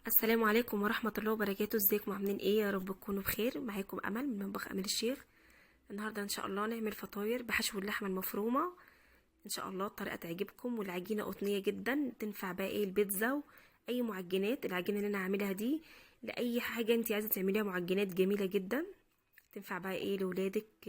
السلام عليكم ورحمة الله وبركاته. ازيكم عاملين ايه؟ يا رب تكونوا بخير. معاكم امل من مطبخ امل الشيخ. النهارده ان شاء الله نعمل فطاير بحشو اللحمة المفرومة. ان شاء الله الطريقة تعجبكم، والعجينة قطنية جدا، تنفع بقى ايه البيتزا واي معجنات. العجينة اللي انا عاملها دي لاي حاجة انت عايزة تعمليها، معجنات جميلة جدا تنفع بقى ايه لولادك،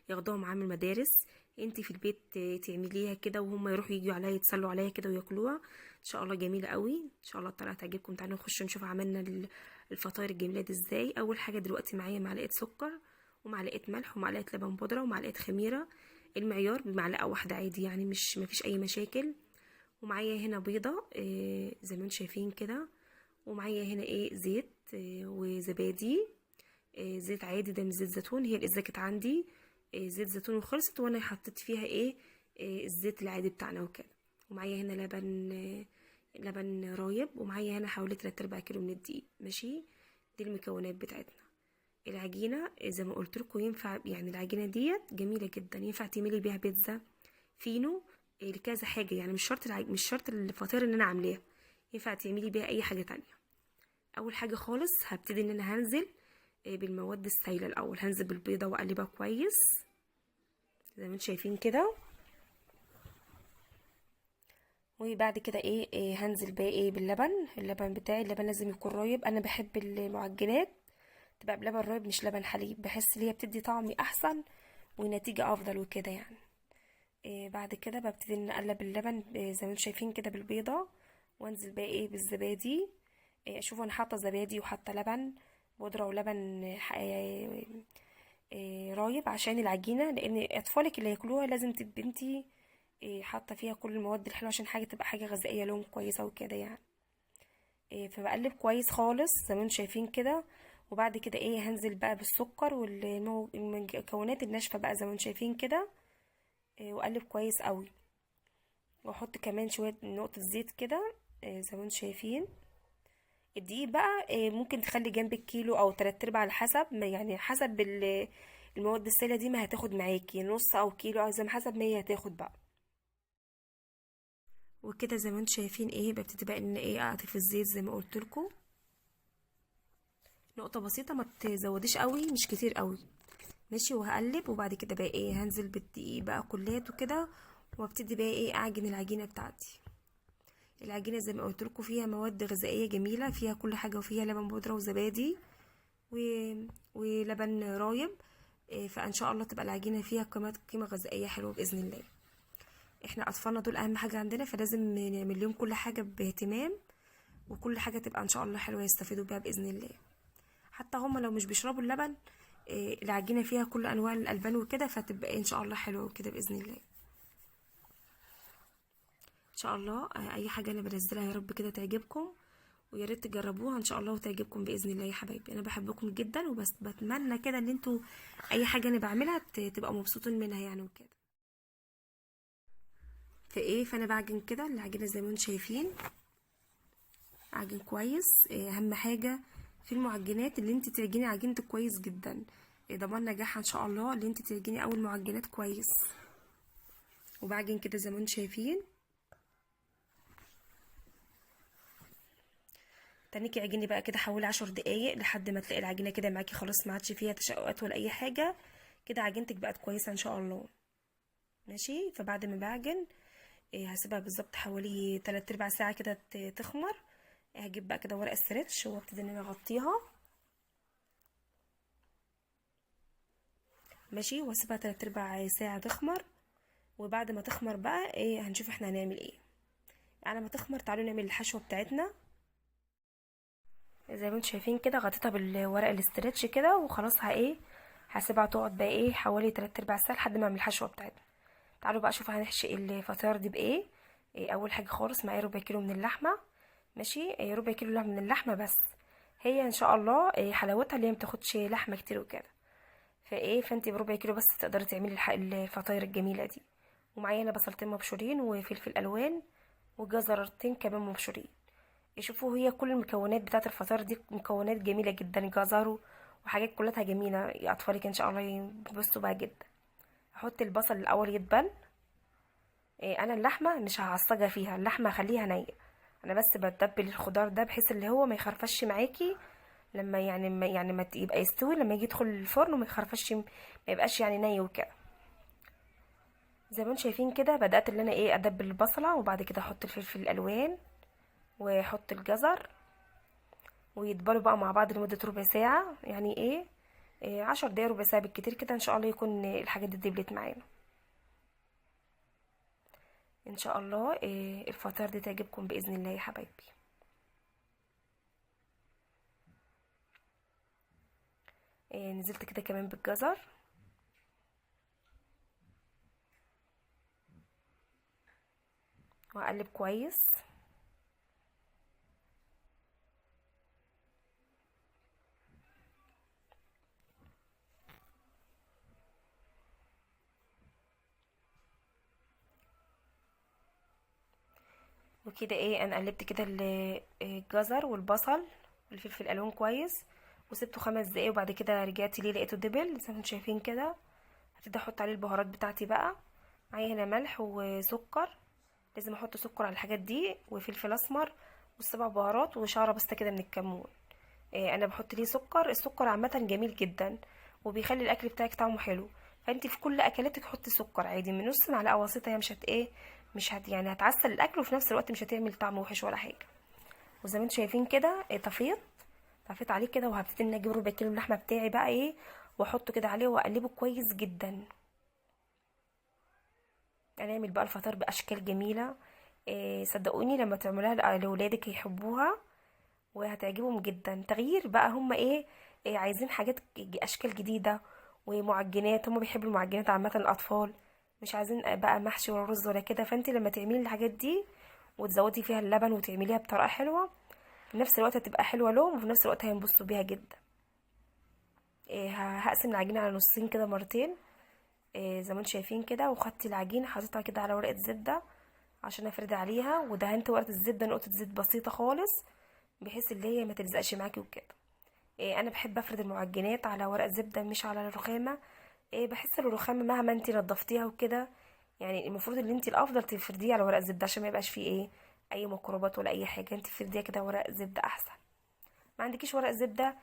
ياخدوها معاهم من المدارس. انتي في البيت تعمليها كده وهم يروحوا يجوا عليها يتسلوا عليها كده وياكلوها. ان شاء الله جميله قوي، ان شاء الله الطريقه تعجبكم. تعالوا نخش نشوف عملنا الفطاير الجميله دي ازاي. اول حاجه دلوقتي معايا معلقه سكر ومعلقه ملح ومعلقه لبن بودره ومعلقه خميره. المعيار بمعلقه واحده عادي، يعني مش مفيش اي مشاكل. ومعايا هنا بيضه زي ما انتم شايفين كده. ومعايا هنا ايه زيت وزبادي. زيت عادي، ده مش زيت زيتون، هي الازازه كانت عندي زيت زيتون وخلصت، وانا حطيت فيها ايه الزيت العادي بتاعنا وكده. ومعايا هنا لبن لبن رايب. ومعايا هنا حوالي 3/4 كيلو من الدقيق. ماشي، دي المكونات بتاعتنا. العجينه زي ما قلت لكم ينفع، يعني العجينه ديت جميله جدا، ينفع تعملي بيها بيتزا فينو لكذا حاجه، يعني مش شرط الفطير اللي انا عاملاها، ينفع تعملي بيها اي حاجه تانية. اول حاجه خالص هبتدي ان انا هنزل بالمواد السائله. الاول هنزل بالبيضه واقلبها كويس زي ما انتم شايفين كده. وبعد كده هنزل بقى باللبن. اللبن بتاعي اللبن لازم يكون رايب، انا بحب المعجنات تبقى بلبن رايب مش لبن حليب، بحس ان هي بتدي طعم احسن ونتيجه افضل وكده يعني. بعد كده ببتدي ان اقلب اللبن زي ما انتم شايفين كده بالبيضه، وانزل بقى بالزبادي. شوفوا انا حاطه زبادي وحاطه لبن بودره ولبن رايب عشان العجينه، لان اطفالك اللي ياكلوها لازم تبقي انتي حاطه فيها كل المواد الحلوه عشان حاجه تبقى حاجه غذائيه لهم كويسه وكده يعني. فبقلب كويس خالص زي ما انتم شايفين كده. وبعد كده هنزل بقى بالسكر والمكونات الناشفه بقى زي ما انتم شايفين كده. واقلب كويس قوي، واحط كمان شويه نقطه زيت كده زي ما انتم شايفين. الدقيق بقى ممكن تخلي جنبك كيلو او 3/4 على حسب يعني حسب المواد السائله دي، ما هتاخد معاكي نص او كيلو او زي ما حسب ما هي هتاخد بقى. وكده زي ما انتم شايفين ببتدي بقى ان اقطف الزيت زي ما قلت لكم، نقطه بسيطه، ما تزوديش قوي مش كتير قوي. ماشي، وهقلب. وبعد كده بقى هنزل بالدقيق بقى كليات وكده، وابتدي بقى اعجن العجينه بتاعتي. العجينه زي ما قلت لكم فيها مواد غذائيه جميله، فيها كل حاجه، وفيها لبن بودره وزبادي و... ولبن رايب. فان شاء الله تبقى العجينه فيها قيمه غذائيه حلوه باذن الله. احنا اطفالنا دول اهم حاجه عندنا، فلازم نعمل لهم كل حاجه باهتمام، وكل حاجه تبقى ان شاء الله حلوه يستفيدوا بيها باذن الله. حتى هم لو مش بيشربوا اللبن العجينه فيها كل انواع الالبان وكده، فتبقى ان شاء الله حلوه وكده باذن الله. ان شاء الله اي حاجه انا بنزلها يا رب كده تعجبكم، ويا ريت تجربوها ان شاء الله وتعجبكم باذن الله. يا حبايبي انا بحبكم جدا، وبس بتمنى كده ان انتوا اي حاجه انا بعملها تبقى مبسوطين منها يعني وكده. فانا بعجن كده العجينه زي ما انتم شايفين، عجن كويس. اهم حاجه في المعجنات اللي انت تعجني عجينتك كويس جدا، ضمان نجاحها ان شاء الله اللي انت تعجني اول معجنات كويس. وبعجن كده زي ما انتم شايفين. تانيكي عجني بقى كده حوالي 10 دقايق لحد ما تلاقي العجينه كده معاكي خلاص، ما عادش فيها تشققات ولا اي حاجه، كده عجينتك بقت كويسه ان شاء الله. ماشي، فبعد ما بعجن هسيبها بالظبط حوالي 3/4 ساعه كده تخمر. هجيب بقى كده ورق استرتش وابتدي ان انا اغطيها. ماشي، واسيبها 3/4 ساعه تخمر. وبعد ما تخمر بقى هنشوف احنا هنعمل ايه. على ما تخمر تعالوا نعمل الحشوه بتاعتنا. زي ما انتم شايفين كده غطيتها بالورق الاسترتش كده، وخلاص هسيبها تقعد بقى حوالي 3/4 ساعه لحد ما اعمل الحشوه بتاعتنا. تعالوا بقى شوف هنحشي الفطاير دي بايه. اول حاجه خالص معايا ربع كيلو من اللحمه. ماشي، ربع كيلو من اللحمه بس. هي ان شاء الله حلاوتها اللي هي متاخدش لحمه كتير وكده. فانتي بربع كيلو بس تقدري تعملي الفطاير الجميله دي. ومعايا انا بصلتين مبشورين وفلفل الوان وجزرتين كمان مبشورين. شوفوا هي كل المكونات بتاعه الفطاير دي مكونات جميله جدا، جزر وحاجات كلها جميله، يا اطفالك ان شاء الله ينبسطوا بها جدا. احط البصل الاول يتبل. انا اللحمه مش هعصجها فيها، اللحمه هخليها نيه. انا بس بتبل الخضار ده بحيث اللي هو ما يخرفش معاكي لما ما يبقى يستوي، لما يجي يدخل الفرن وما يخرفش، ما يبقاش يعني ني وكده. زي ما انتم شايفين كده بدأت اللي انا ايه ادبل البصلة، وبعد كده احط الفلفل الالوان واحط الجزر، ويتبالوا بقى مع بعض لمدة ربع ساعة، يعني ايه 10 دقايق ربع ساعة بالكتير كده، ان شاء الله يكون الحاجات دي دبلت معانا. ان شاء الله الفطار دي تعجبكم باذن الله يا حبايبي. نزلت كده كمان بالجزر، واقلب كويس. وكده انا قلبت كده الجزر والبصل والفلفل الالوان كويس، وسبته 5 دقايق، وبعد كده رجعت ليه لقيته دبل زي ما انتم شايفين كده. هبتدي احط عليه البهارات بتاعتي بقى. معايا هنا ملح وسكر، لازم احط سكر على الحاجات دي، وفلفل اسمر، والسبع بهارات، وشعره بسيطه كده من الكمون. انا بحط ليه سكر. السكر عامه جميل جدا، وبيخلي الاكل بتاعك طعمه حلو. فانت في كل اكلاتك حطي سكر عادي من نص معلقه بسيطه، هي مش هت مش هت يعني هتعسل الاكل، وفي نفس الوقت مش هتعمل طعم وحش ولا حاجه. وزي ما انتم شايفين كده طفيت عليه كده، وهبتدي ان اجيب ربع كيلو اللحمه بتاعي بقى واحطه كده عليه واقلبه كويس جدا. هنعمل بقى الفطار باشكال جميله. صدقوني لما تعملوها لاولادك هيحبوها وهتعجبهم جدا. تغيير بقى هم عايزين حاجات اشكال جديده ومعجنات، هم بيحبوا المعجنات عامه الاطفال، مش عايزين بقى محشي ولا رز ولا كده. فانت لما تعملي الحاجات دي وتزودي فيها اللبن وتعمليها بطريقه حلوه، في نفس الوقت هتبقى حلوه لهم، وفي نفس الوقت هينبسطوا بيها جدا. هقسم العجينه على نصين كده مرتين، زي ما انتم شايفين كده. وخدت العجينه حطيتها كده على ورقه زبده عشان افرد عليها، ودهنت ورقه الزبده نقطه زيت بسيطه خالص، بحيث اللي هي ما تلزقش معاكي وكده. انا بحب افرد المعجنات على ورق زبده مش على الرخامه. بحس ان الرخامه مهما انت نضفتيها وكده، يعني المفروض ان انت الافضل تفرديه على ورق زبده عشان ما يبقاش فيه اي ميكروبات ولا اي حاجه. انت فرديها كده ورق زبده احسن. ما عندكيش ورق زبده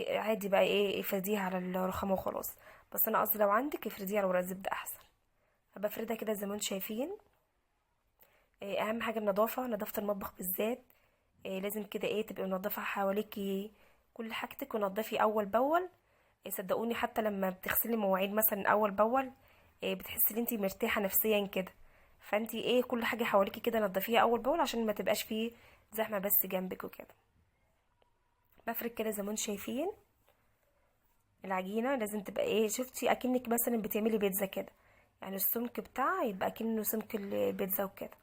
عادي بقى افرديها على الرخامه وخلاص، بس انا قصدي لو عندك افرديها على ورق زبده احسن. فبفردها كده زي ما انتم شايفين. اهم حاجه النظافه، نظافه المطبخ بالذات. لازم كده تبقي منظفه حواليكي كل حاجتك، ونضفي اول باول. صدقوني حتى لما بتغسلي مواعيد مثلا اول باول بتحسي ان انتي مرتاحه نفسيا كده. فانتي كل حاجه حواليكي كده نضفيها اول باول عشان ما تبقاش فيه زحمه بس جنبك وكده. بفرك كده زي ما انتم شايفين. العجينه لازم تبقى شفتي اكنك مثلا بتعملي بيتزا كده، يعني السمك بتاعها يبقى اكنه سمك البيتزا وكده.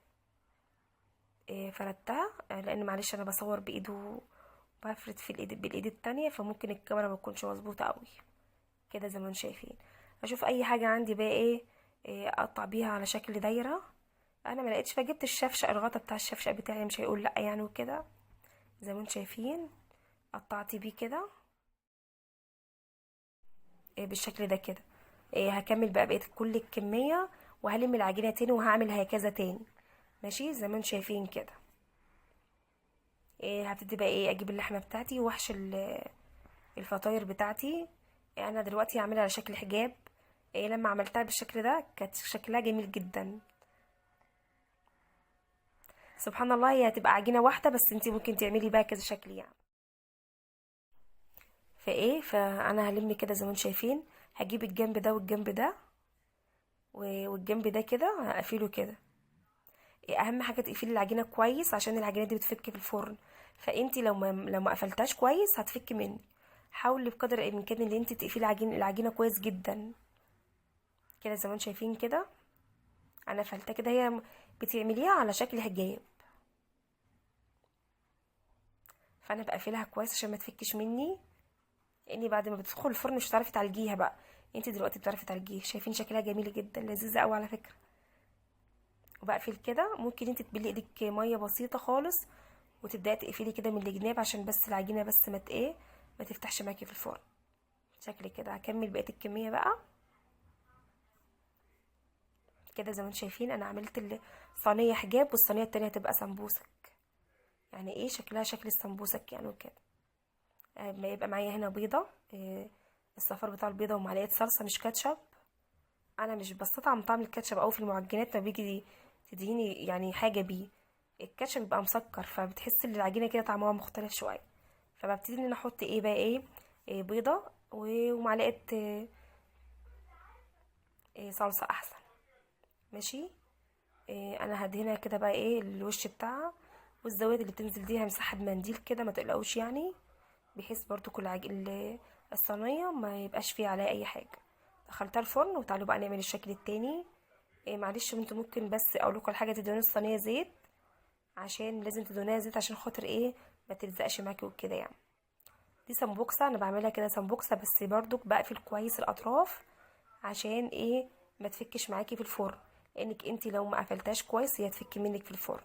فردتها لان معلش انا بصور بايده، بفرد في الايد بالايد التانية، فممكن الكاميرا ما تكونش مظبوطه قوي كده زي ما انتم شايفين. اشوف اي حاجه عندي بقى اقطع بيها على شكل دايره. انا ما لقيتش، فجبت الشفشق الغطا بتاع الشفشق بتاعي، مش هيقول لا يعني وكده. زي ما انتم شايفين قطعت بيه كده بالشكل ده كده. هكمل بقى بقيه كل الكميه، وهلم العجينه تاني وهعمل هكذا تاني. ماشي زي ما انتم شايفين كده. هبتدي بقى اجيب اللحمه بتاعتي واحشي الفطاير بتاعتي. انا دلوقتي هعملها على شكل حجاب. لما عملتها بالشكل ده كانت شكلها جميل جدا. سبحان الله، هي هتبقى عجينه واحده بس انتي ممكن تعملي بقى كذا شكل يعني. فانا هلم كده زي ما انتم شايفين. هجيب الجنب ده والجنب ده والجنب ده كده هقفله كده. اهم حاجه تقفلي العجينه كويس عشان العجينه دي بتفك في الفرن. فانتي لو ما قفلتهاش كويس هتفك مني. حاولي بقدر الامكان ان انتي تقفلي العجينه كويس جدا كده زي ما انتم شايفين كده. انا قفلتها كده، هي بتعمليها على شكل حجاب، فانا بقفلها كويس عشان ما تفكش مني، لاني بعد ما بتدخل الفرن مش هتعرفي تعالجيها بقى. انت دلوقتي بتعرفي تعالجيها. شايفين شكلها جميل جدا، لذيذه قوي على فكره. وبقفل كده. ممكن انت تبلي ايدك ميه بسيطه خالص، وتبداي تقفلي كده من الجناب عشان بس العجينه بس ما تفتحش معاكي في الفرن. شكل كده. هكمل بقيه الكميه بقى كده زي ما انتم شايفين. انا عملت الصينيه حجاب، والصينيه التانية هتبقى سمبوسك. يعني ايه شكلها شكل السمبوسك يعني وكده. ما يبقى معايا هنا بيضه، الصفار بتاع البيضه ومعلقه صلصه مش كاتشب. انا مش بستطعم طعم الكاتشب او في المعجنات ما بيجي تديني يعني حاجه بيه. الكاتشب بيبقى مسكر فبتحس ان العجينه كده طعمها مختلف شويه. فببتدي ان انا احط ايه بقى إيه بيضه ومعلقه صلصه احسن. ماشي. انا هدهنها كده بقى ايه الوش بتاعها، والزوايد اللي بتنزل دي همسحها بمنديل كده ما تقلقوش يعني، بحيث برضو كل الصينيه ما يبقاش فيها عليها اي حاجه. دخلتها الفرن وتعالوا بقى نعمل الشكل التاني. معلش انتوا ممكن بس اقول لكم الحاجه تدهنوا الصينيه زيت، عشان لازم تدهنوها زيت عشان خاطر ايه ما تلزقش معاكي وكده يعني. دي سمبوكسه انا بعملها كده سمبوكسه، بس برضو بقفل كويس الاطراف عشان ايه ما تفكش معاكي في الفرن، لانك انتي لو ما قفلتهاش كويس هي هتفك منك في الفرن.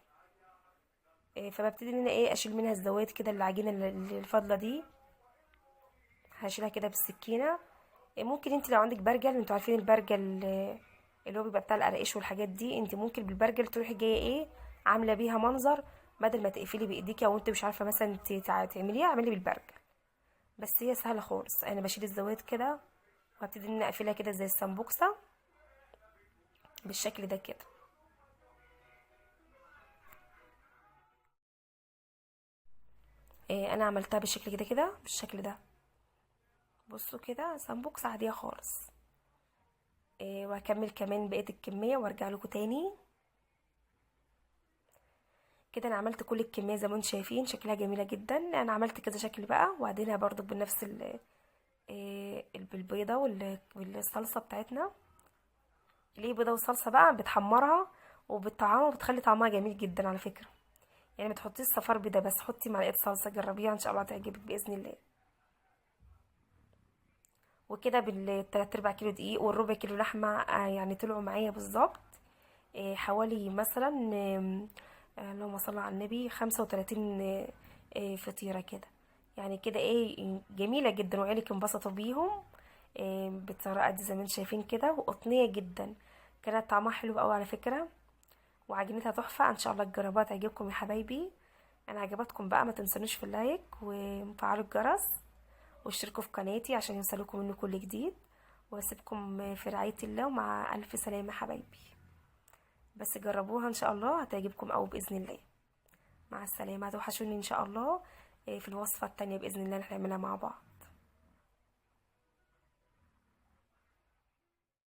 فببتدي ان انا ايه اشيل منها الزوايد كده، العجينه اللي الفاضله دي هشيلها كده بالسكينه. ممكن انت لو عندك برجل، انتوا عارفين البرجل اللي هو بيبقى بتاع القراقيش والحاجات دي، انت ممكن بالبرجل تروحي جايه ايه عامله بيها منظر، بدل ما تقفلي بايديكي او انت مش عارفه مثلا تعمليها، اعملي بالبرجل. بس هي سهله خالص. انا بشيل الزوايد كده وهبتدي ان انا اقفلها كده زي السمبوكسه بالشكل ده كده. انا عملتها بالشكل كده كده بالشكل ده. بصوا كده سمبوكسه عاديه خالص. وهكمل كمان بقيه الكميه وارجع لكم تاني. كده انا عملت كل الكميه زي ما انتم شايفين شكلها جميله جدا. انا عملت كذا شكل بقى وبعدينها برضو بنفس بالبيضه والصلصه بتاعتنا. ليه بيضه وصلصه بقى؟ بتحمرها وبتطعمها وبتخلي طعمها جميل جدا على فكره. يعني ما تحطيش صفار بيضه بس، حطي معلقه صلصه جربيها ان شاء الله تعجبك باذن الله. وكده بالتلات ارباع كيلو دقيق والربع كيلو لحمه يعني طلعوا معايا بالظبط حوالي مثلا اللهم صل على النبي 35 فطيرة كده. يعني كده ايه جميلة جدا وعيالك انبسطوا بيهم. بالطريقة دي زي ما انتم شايفين كده وقطنية جدا. كانت طعمها حلو قوي على فكرة، وعجينتها تحفة. ان شاء الله تجربوها تعجبكم يا حبايبي. انا عجبتكم بقى ما تنسونوش في اللايك وفعلوا الجرس واشتركوا في قناتي عشان يوصلكم منه كل جديد. واسيبكم في رعاية الله ومع الف سلامة حبايبي. بس جربوها ان شاء الله هتعجبكم قوي باذن الله. مع السلامه، هتوحشوني ان شاء الله في الوصفه التانية باذن الله اللي هنعملها مع بعض.